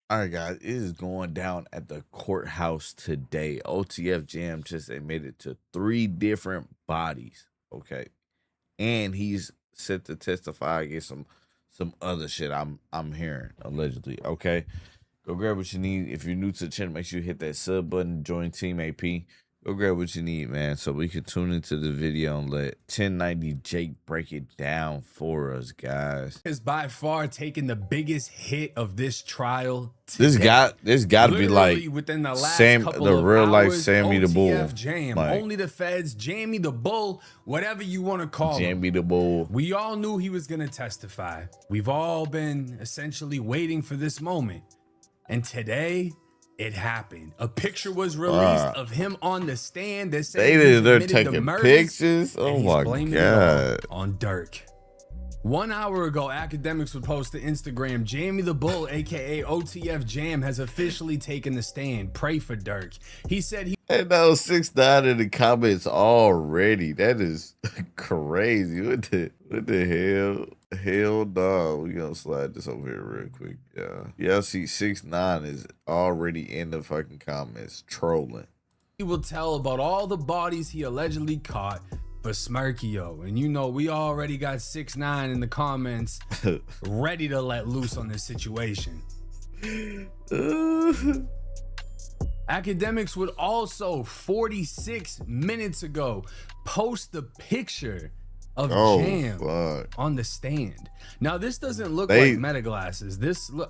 All right, guys, it is going down at the courthouse today. OTF Jam just admitted to 3 different bodies. Okay, and he's set to testify against some other shit I'm hearing allegedly. Okay, go grab what you need. If you're new to the channel, make sure you hit that sub button. Join Team AP. Go grab what you need, man, so we can tune into the video and let 1090 Jake break it down for us, guys. Is by far taking the biggest hit of this trial today. This got to be like within the last couple the of real life hours, Sammy the Bull. OTF Jam, like, only the feds, Jammy the Bull, whatever you want to call him. Jammy the Bull. We all knew he was going to testify. We've all been essentially waiting for this moment. And today, it happened. A picture was released of him on the stand. They're taking pictures. Oh my god! On Dirk. 1 hour ago, academics would post to Instagram, Jammy the Bull, aka OTF Jam, has officially taken the stand. Pray for Dirk. He said he. And that was 6ix9ine in the comments already. That is crazy. What the hell? Hell no. We gonna slide this over here real quick. Yeah. See, 6ix9ine is already in the fucking comments trolling. He will tell about all the bodies he allegedly caught for Smirkio. And you know, we already got 6ix9ine in the comments ready to let loose on this situation. Academics would also 46 minutes ago post the picture of Jam on the stand. Now this doesn't look like meta glasses.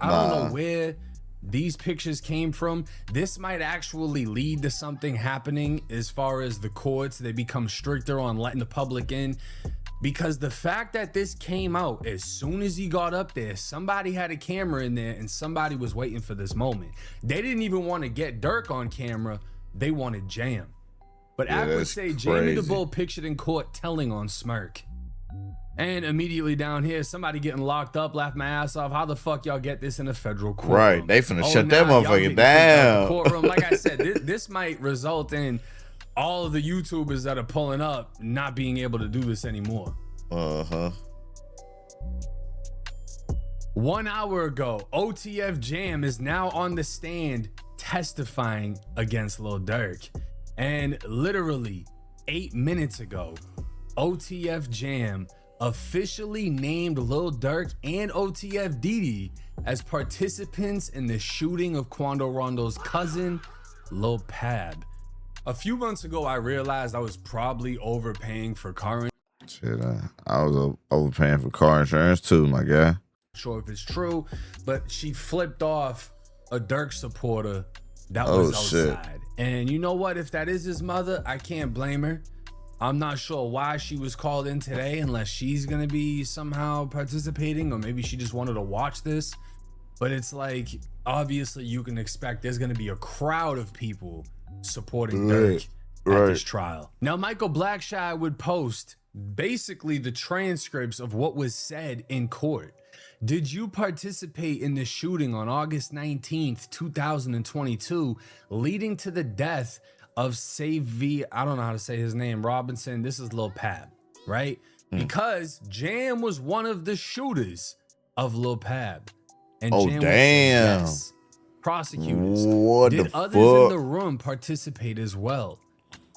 I don't know where these pictures came from. This might actually lead to something happening as far as the courts. They become stricter on letting the public in, because the fact that this came out as soon as he got up there, somebody had a camera in there and somebody was waiting for this moment. They didn't even want to get Dirk on camera. They wanted Jam. But I would say Jamie the Bull pictured in court telling on Smirk. And immediately down here, somebody getting locked up, laughed my ass off. How the fuck y'all get this in a federal courtroom? Right, they finna shut that motherfucker down. Courtroom. Like I said, this might result in all of the YouTubers that are pulling up not being able to do this anymore. 1 hour ago, OTF Jam is now on the stand testifying against Lil Durk. And literally 8 minutes ago, OTF Jam officially named Lil Durk and OTF Didi as participants in the shooting of Quando Rondo's cousin, Lul Pab. A few months ago, I realized I was probably overpaying for car insurance. Shit, I was overpaying for car insurance too, my guy. Not sure if it's true, but she flipped off a Durk supporter that was outside. And you know what? If that is his mother, I can't blame her. I'm not sure why she was called in today, unless she's gonna be somehow participating, or maybe she just wanted to watch this. But it's like, obviously you can expect there's gonna be a crowd of people supporting Dirk at this trial. Now, Michael Blackshy would post basically the transcripts of what was said in court. Did you participate in the shooting on August 19th, 2022, leading to the death of I don't know how to say his name, Robinson? This is Lul Pab, right? Because Jam was one of the shooters of Lul Pab. And Jam damn. Yes. Prosecutors. Did others in the room participate as well?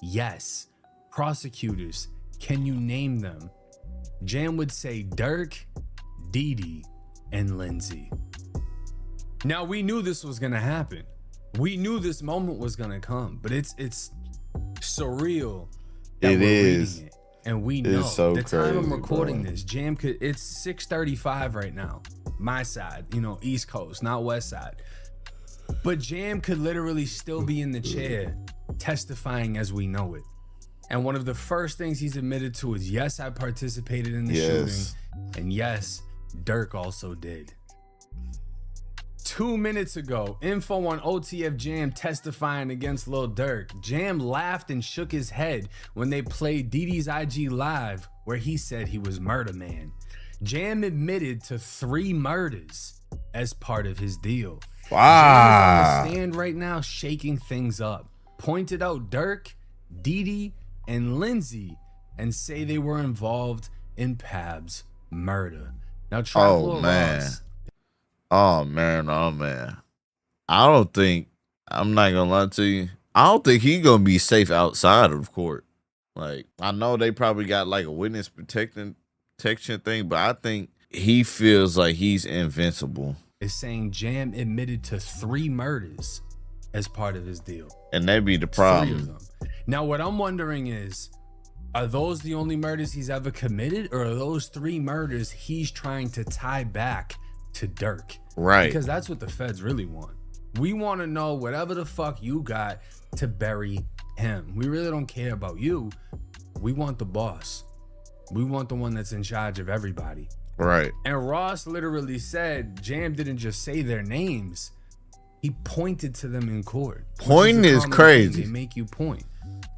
Yes. Prosecutors. Can you name them? Jam would say Dirk, Didi, and Lindsay. Now, we knew this was gonna happen. We knew this moment was gonna come, but it's surreal that we're reading it. And we know the time I'm recording this, Jam it's 6:35 right now. My side, you know, East Coast, not West Side. But Jam could literally still be in the chair testifying as we know it. And one of the first things he's admitted to is, yes, I participated in the shooting. And yes, Dirk also did. 2 minutes ago, info on OTF Jam testifying against Lil Durk. Jam laughed and shook his head when they played Didi's IG Live, where he said he was Murder Man. Jam admitted to 3 murders as part of his deal. Jam is on the stand right now shaking things up. Pointed out Dirk, Didi, and Lindsay and say they were involved in Pab's murder. Now, oh man. I don't think, I'm not gonna lie to you, I don't think he's gonna be safe outside of court. Like, I know they probably got like a witness protection thing, but I think he feels like he's invincible. Is saying Jam admitted to 3 murders as part of his deal. And that'd be the problem. 3 of them. Now, what I'm wondering is, are those the only murders he's ever committed, or are those 3 murders he's trying to tie back to Dirk? Right. Because that's what the feds really want. We want to know whatever the fuck you got to bury him. We really don't care about you. We want the boss. We want the one that's in charge of everybody. Right. And Ross literally said Jam didn't just say their names. He pointed to them in court. Pointing is crazy. They make you point.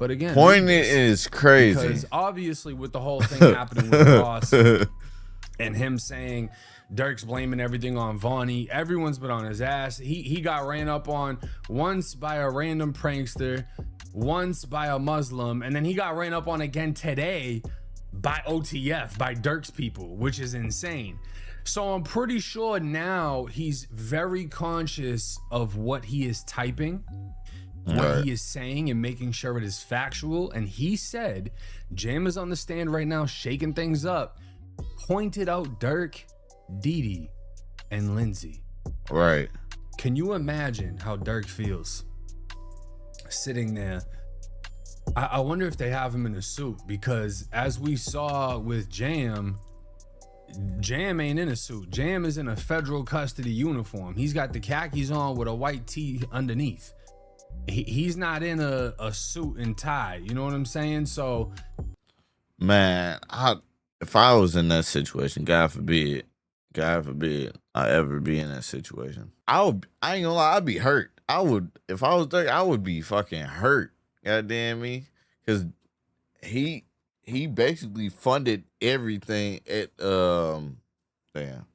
But again, pointing is crazy. Because obviously with the whole thing happening with Ross and him saying Dirk's blaming everything on Vonnie, everyone's been on his ass. He got ran up on once by a random prankster, once by a Muslim, and then he got ran up on again today by OTF, by Dirk's people, which is insane. So I'm pretty sure now he's very conscious of what he is typing, what he is saying, and making sure it is factual. And he said, Jam is on the stand right now, shaking things up, pointed out Dirk, Didi, and Lindsay. Right. Can you imagine how Dirk feels sitting there? I wonder if they have him in a suit, because as we saw with Jam ain't in a suit. Jam is in a federal custody uniform. He's got the khakis on with a white tee underneath. He's not in a suit and tie. You know what I'm saying? So, man, if I was in that situation, God forbid I ever be in that situation, I ain't gonna lie, I'd be hurt. If I was there, I would be fucking hurt. God damn me. Because he basically funded everything at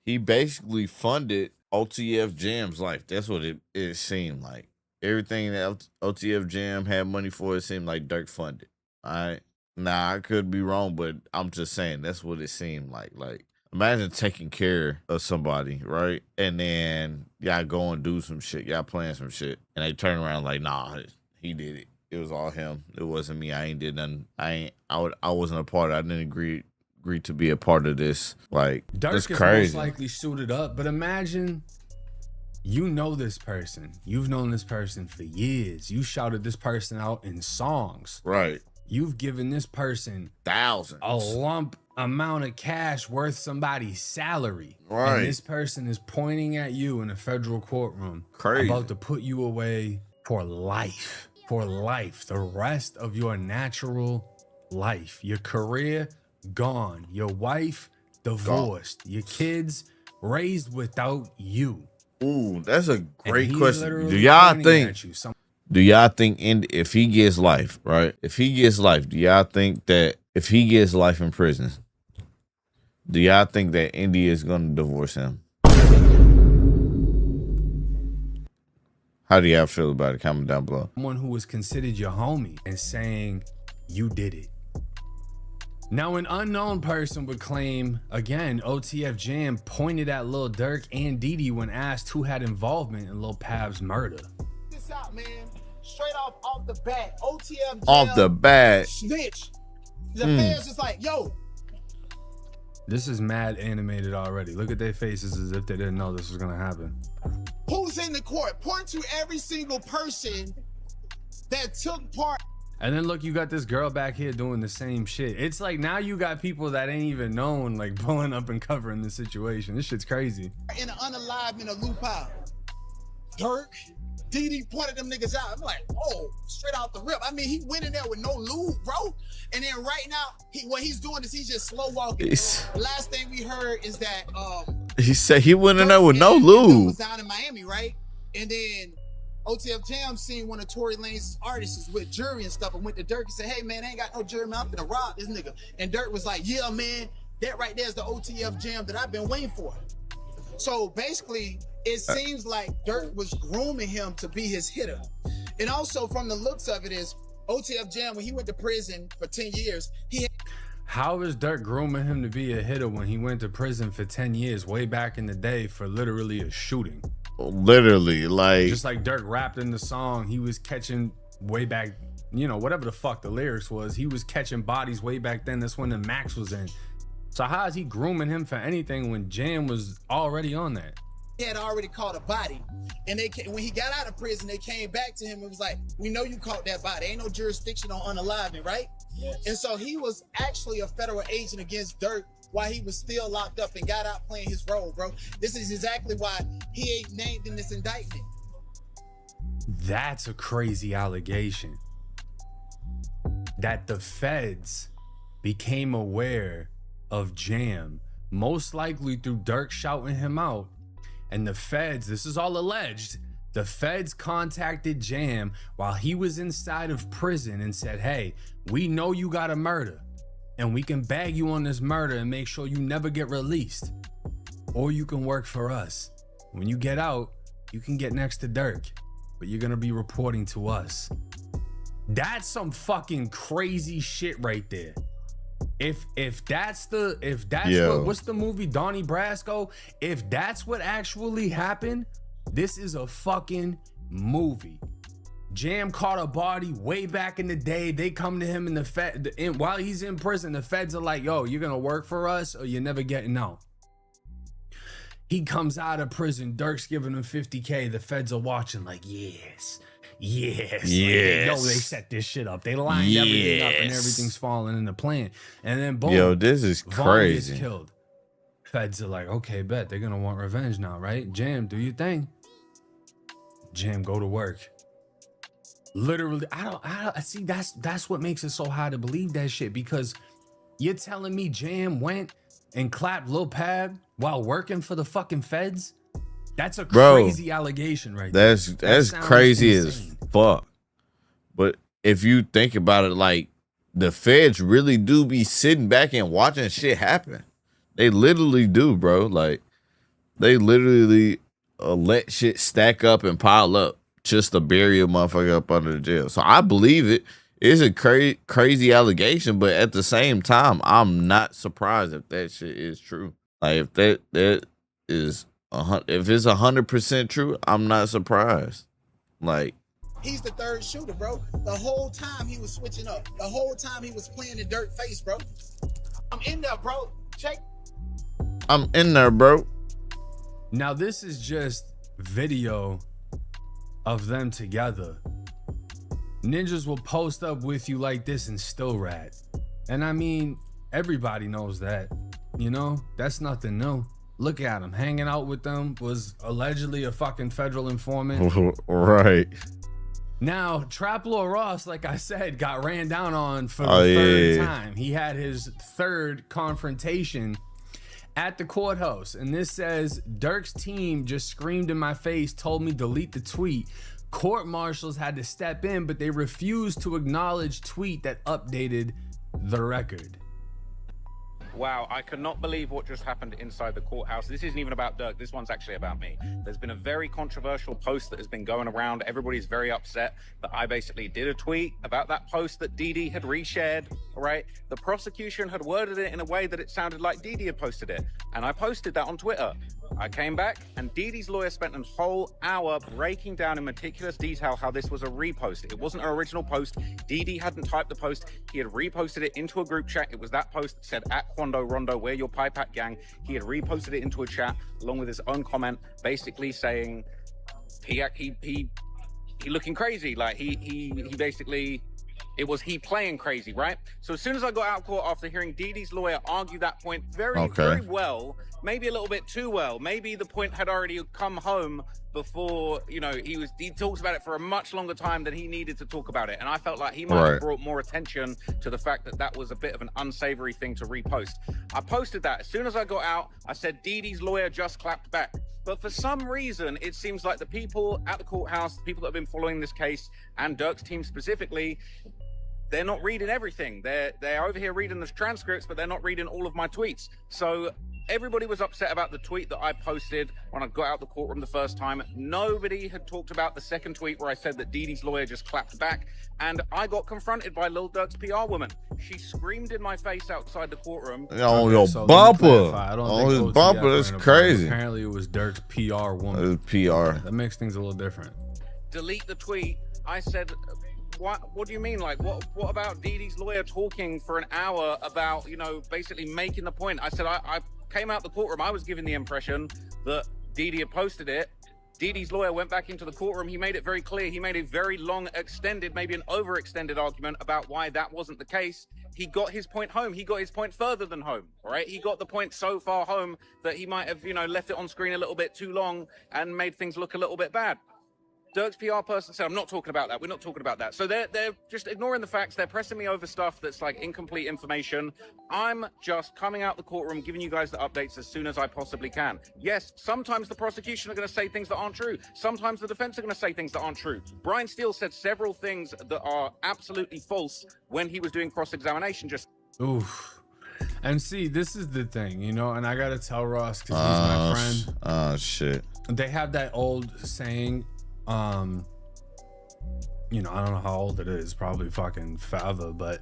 he basically funded OTF Jam's life. That's what it seemed like. Everything that OTF Jam had money for, it seemed like Dirk funded. All right. Nah, I could be wrong, but I'm just saying that's what it seemed like. Like, imagine taking care of somebody, right? And then y'all go and do some shit, y'all plan some shit, and they turn around like, nah, he did it. It was all him. It wasn't me. I ain't did nothing. I wasn't a part of it. I didn't agree to be a part of this. Like, Dirk that's is crazy. Most likely suited up, but imagine you know this person. You've known this person for years. You shouted this person out in songs. Right. You've given this person thousands, a lump amount of cash worth somebody's salary. Right. And this person is pointing at you in a federal courtroom. Crazy. About to put you away for life. For life. The rest of your natural life. Your career, gone. Your wife, divorced. Gone. Your kids, raised without you. Ooh, that's a great question. Do y'all think if he gets life, right? If he gets life, do y'all think that if he gets life in prison, do y'all think that India is going to divorce him? How do y'all feel about it? Comment down below. Someone who was considered your homie and saying you did it. Now, an unknown person would claim, again, OTF Jam pointed at Lil Durk and Didi when asked who had involvement in Lul Pab's murder. This out, man. Straight off the bat. OTF Jam. Off the bat. Snitch. The fans just like, yo. This is mad animated already. Look at their faces as if they didn't know this was going to happen. Who's in the court? Point to every single person that took part. And then look, you got this girl back here doing the same shit. It's like now you got people that ain't even known, like pulling up and covering the situation. This shit's crazy. In the unalivement of Lul Pab. Dirk, Didi pointed them niggas out. I'm like, oh, straight out the rip. I mean, he went in there with no lube, bro. And then right now, what he's doing is he's just slow walking. The last thing we heard is that he said he went in there with no lube. Was down in Miami, right? And then OTF Jam seen one of Tory Lanez's artists with jury and stuff and went to Dirk and said, hey man, I ain't got no jury, man. I'm finna rob this nigga. And Dirk was like, yeah, man, that right there is the OTF Jam that I've been waiting for. So basically, it seems like Dirk was grooming him to be his hitter. And also from the looks of it is OTF Jam, when he went to prison for 10 years, how is Dirk grooming him to be a hitter when he went to prison for 10 years way back in the day for literally a shooting? Literally, like just like Dirk rapped in the song, he was catching way back, you know, whatever the fuck the lyrics was, he was catching bodies way back then. That's when the Max was in. So how is he grooming him for anything when Jam was already on that? He had already caught a body, and when he got out of prison, they came back to him and was like, "We know you caught that body. Ain't no jurisdiction on unaliving, right?" Yes. And so he was actually a federal agent against Dirk while he was still locked up and got out playing his role, bro. This is exactly why he ain't named in this indictment. That's a crazy allegation. That the feds became aware of Jam, most likely through Dirk shouting him out. And the feds, this is all alleged, the feds contacted Jam while he was inside of prison and said, hey, we know you got a murder and we can bag you on this murder and make sure you never get released. Or you can work for us. When you get out, you can get next to Dirk, but you're gonna be reporting to us. That's some fucking crazy shit right there. If that's what's the movie Donnie Brasco? If that's what actually happened, this is a fucking movie. Jam caught a body way back in the day. They come to him while he's in prison. The feds are like, yo, you're gonna work for us or you're never getting out. He comes out of prison. Dirk's giving him $50K. The feds are watching like, yes. Like, yo, they set this shit up. They lined everything up and everything's falling into plan. And then boom, yo, this is Vaughn gets crazy. killed. Feds are like, okay, bet they're gonna want revenge now, right? Jam, do your thing. Jam, go to work. Literally, I see. That's what makes it so hard to believe that shit, because you're telling me Jam went and clapped Lul Pab while working for the fucking feds? That's a crazy allegation right there. That's crazy as fuck. But if you think about it, like, the feds really do be sitting back and watching shit happen. They literally do, bro. Like, they literally let shit stack up and pile up just to bury a motherfucker up under the jail. So I believe it. It's a crazy allegation, but at the same time, I'm not surprised if that shit is true. Like, if that is if it's 100% true, I'm not surprised. Like, he's the third shooter, bro. The whole time he was switching up. The whole time he was playing the Dirk face, bro. I'm in there, bro. Check. I'm in there, bro. Now this is just video of them together. Ninjas will post up with you like this and still rat. And I mean, everybody knows that. You know, that's nothing new. Look at him. Hanging out with them was allegedly a fucking federal informant. Right. Now, Trap Lord Ross, like I said, got ran down on for the third time. He had his third confrontation at the courthouse. And this says, Dirk's team just screamed in my face, told me delete the tweet. Court marshals had to step in, but they refused to acknowledge tweet that updated the record. Wow, I cannot believe what just happened inside the courthouse. This isn't even about Dirk. This one's actually about me. There's been a very controversial post that has been going around. Everybody's very upset that I basically did a tweet about that post that Didi had reshared, all right? The prosecution had worded it in a way that it sounded like Didi had posted it. And I posted that on Twitter. I came back and Didi's lawyer spent a whole hour breaking down in meticulous detail how this was a repost. It wasn't an original post. Didi hadn't typed the post. He had reposted it into a group chat. It was that post that said, @Quando Rondo, we're your pipe at gang. He had reposted it into a chat along with his own comment, basically saying he looking crazy. Like he basically, it was he playing crazy, right? So as soon as I got out of court after hearing Didi's lawyer argue that point very well, maybe a little bit too well, maybe the point had already come home before, you know, he talks about it for a much longer time than he needed to talk about it. And I felt like he might have brought more attention to the fact that that was a bit of an unsavory thing to repost. I posted that. As soon as I got out, I said, Didi's lawyer just clapped back. But for some reason, it seems like the people at the courthouse, the people that have been following this case and Dirk's team specifically, they're not reading everything. They're over here reading the transcripts, but they're not reading all of my tweets. So everybody was upset about the tweet that I posted when I got out the courtroom the first time. Nobody had talked about the second tweet where I said that Dee Dee's lawyer just clapped back. And I got confronted by Lil Durk's PR woman. She screamed in my face outside the courtroom. On your bumper. On his bumper. That's crazy. Apparently it was Durk's PR woman. It was PR. That makes things a little different. Delete the tweet. I said, what do you mean? Like, what about Dee Dee's lawyer talking for an hour about, you know, basically making the point? I said, I came out the courtroom. I was given the impression that Dee Dee had posted it. Dee Dee's lawyer went back into the courtroom. He made it very clear. He made a very long, extended, maybe an overextended argument about why that wasn't the case. He got his point home. He got his point further than home, all right? He got the point so far home that he might have, you know, left it on screen a little bit too long and made things look a little bit bad. Durk's PR person said, I'm not talking about that. We're not talking about that. So they're just ignoring the facts. They're pressing me over stuff that's like incomplete information. I'm just coming out the courtroom, giving you guys the updates as soon as I possibly can. Yes, sometimes the prosecution are going to say things that aren't true. Sometimes the defense are going to say things that aren't true. Brian Steele said several things that are absolutely false when he was doing cross-examination. Oof. And see, this is the thing, you know, and I got to tell Ross because he's my friend. Oh, shit. They have that old saying, you know, I don't know how old it is, probably fucking forever, but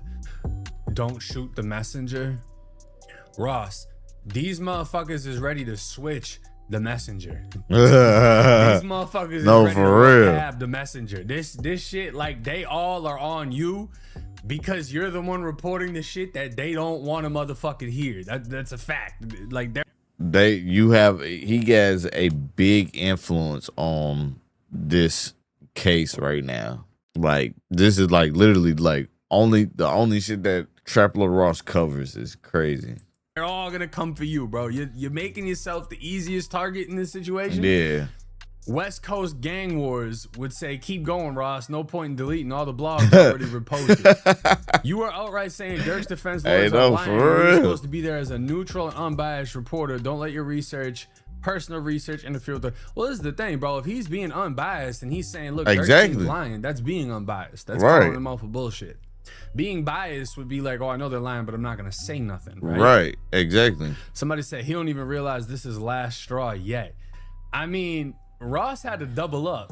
don't shoot the messenger. Ross, these motherfuckers is ready to switch the messenger. These motherfuckers is ready to have the messenger. This shit, like, they all are on you because you're the one reporting the shit that they don't want to motherfucking hear. That's a fact. Like, he has a big influence on this case right now. Like, this is like literally like the only shit that Trap Lil Ross covers is crazy. They're all gonna come for you, bro. You're making yourself the easiest target in this situation. Yeah. West Coast Gang Wars would say, keep going, Ross. No point in deleting all the blogs already reposted. You were outright saying Durk's defense lawyers are lying. You're supposed to be there as a neutral and unbiased reporter. Don't let your personal research interfere with the... Well, this is the thing, bro. If he's being unbiased and he's saying, look, Durk's lying, that's being unbiased. That's calling them out for bullshit. Being biased would be like, oh, I know they're lying, but I'm not going to say nothing, right? Right, exactly. Somebody said he don't even realize this is last straw yet. I mean, Ross had to double up.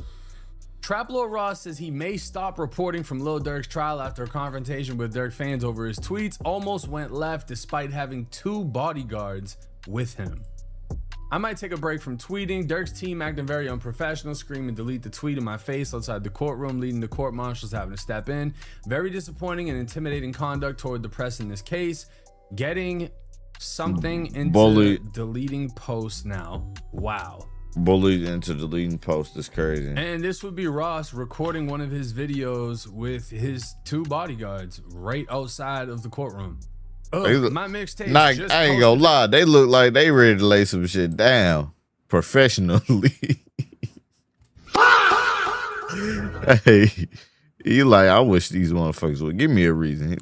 Trap Lil Ross says he may stop reporting from Lil Durk's trial after a confrontation with Durk fans over his tweets almost went left despite having 2 bodyguards with him. I might take a break from tweeting. Durk's team acting very unprofessional, screaming delete the tweet in my face outside the courtroom, leading the court marshals having to step in. Very disappointing and intimidating conduct toward the press in this case. Getting something into deleting posts now. Wow. Bullied into deleting posts is crazy. And this would be Ross recording one of his videos with his 2 bodyguards right outside of the courtroom. My mixtape. I ain't gonna lie, they look like they ready to lay some shit down professionally. Hey, he like, I wish these motherfuckers would give me a reason.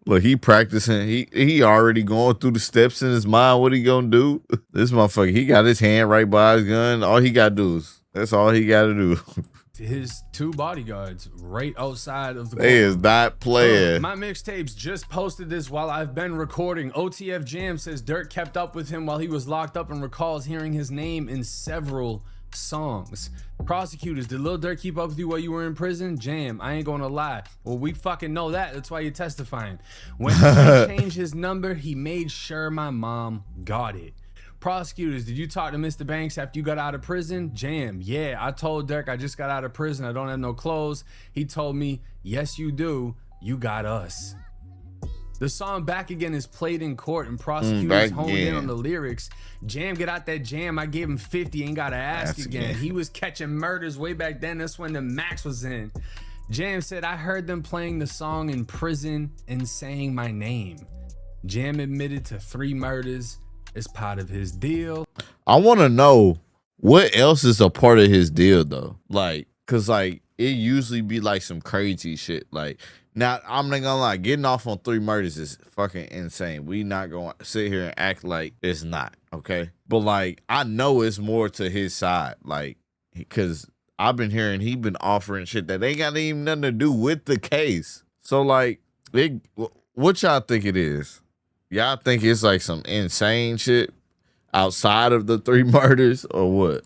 Look, he practicing. He already going through the steps in his mind. What he gonna do? This motherfucker, he got his hand right by his gun. All he gotta do is, that's all he gotta do. His 2 bodyguards right outside of the court. They is not playing. My mixtapes just posted this while I've been recording. Otf Jam says Durk kept up with him while he was locked up and recalls hearing his name in several songs. Prosecutors, did Lil Durk keep up with you while you were in prison? Jam, I ain't gonna lie. Well, we fucking know that. That's why you're testifying. When he changed his number, he made sure my mom got it. Prosecutors, did you talk to Mr. Banks after you got out of prison? Jam, yeah, I told Durk I just got out of prison. I don't have no clothes. He told me, yes, you do. You got us. The song Back Again is played in court and prosecutors honed in on the lyrics. Jam, get out that jam. I gave him 50, ain't gotta ask again. He was catching murders way back then. That's when the max was in. Jam said, I heard them playing the song in prison and saying my name. Jam admitted to 3 murders as part of his deal. I want to know what else is a part of his deal though. Like, cause like it usually be like some crazy shit. Like, now I'm not gonna lie, getting off on 3 murders is fucking insane. We not gonna sit here and act like it's not, okay? But like, I know it's more to his side, like, cause I've been hearing he been offering shit that ain't got even nothing to do with the case. So like, what y'all think it is? Y'all think it's like some insane shit outside of the 3 murders or what?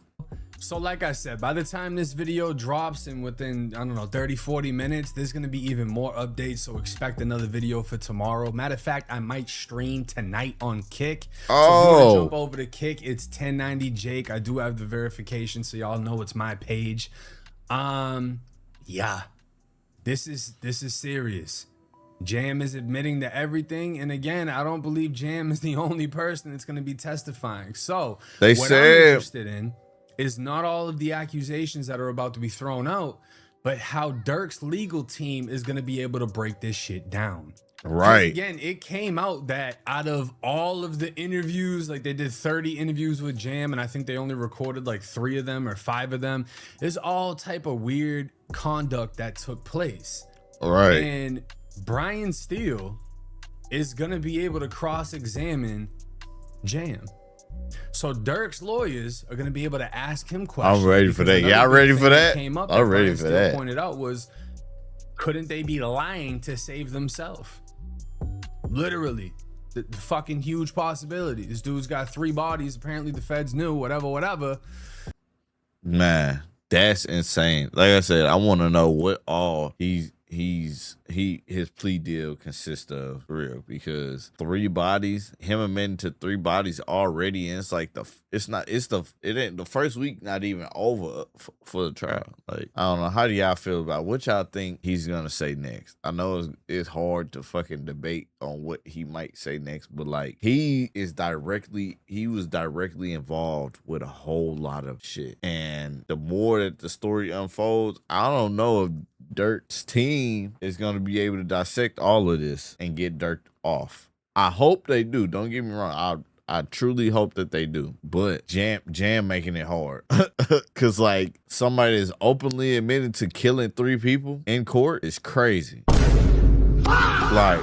So like I said, by the time this video drops and within, I don't know, 30, 40 minutes, there's going to be even more updates. So expect another video for tomorrow. Matter of fact, I might stream tonight on Kick. So if you want to jump over to Kick, it's 1090 Jake. I do have the verification, so y'all know it's my page. Yeah, this is serious. Jam is admitting to everything, and again, I don't believe Jam is the only person that's going to be testifying. So what I'm interested in is not all of the accusations that are about to be thrown out, but how Dirk's legal team is going to be able to break this shit down. Right. Again, it came out that out of all of the interviews, like they did 30 interviews with Jam, and I think they only recorded like 3 of them or 5 of them. There's all type of weird conduct that took place. Right. And Brian Steele is going to be able to cross-examine Jam. So Dirk's lawyers are going to be able to ask him questions. I'm ready for that. Y'all ready for that? Came up I'm ready for that. Pointed out was, couldn't they be lying to save themselves? Literally, the fucking huge possibility. This dude's got 3 bodies. Apparently, the feds knew. Whatever. Man, that's insane. Like I said, I want to know what all his plea deal consists of, for real, because 3 bodies, him admitting to 3 bodies already, and it's like it ain't the first week, not even over for the trial. Like, I don't know, how do y'all feel about what y'all think he's gonna say next? I know it's hard to fucking debate on what he might say next, but like, he was directly involved with a whole lot of shit, and the more that the story unfolds, I don't know if Dirk's team is going to be able to dissect all of this and get Dirk off. I hope they do. Don't get me wrong. I truly hope that they do. But Jam making it hard. Because, like, somebody is openly admitted to killing 3 people in court is crazy. Like,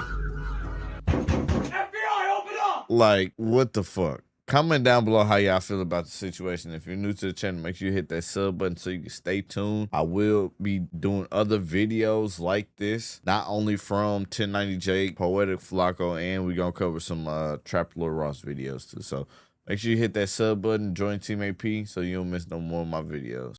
FBI, open up! Like, what the fuck? Comment down below how y'all feel about the situation. If you're new to the channel, make sure you hit that sub button so you can stay tuned. I will be doing other videos like this, not only from 1090 Jake, Poetic Flacco, and we're going to cover some Trap Lord Ross videos too. So make sure you hit that sub button, join Team AP so you don't miss no more of my videos.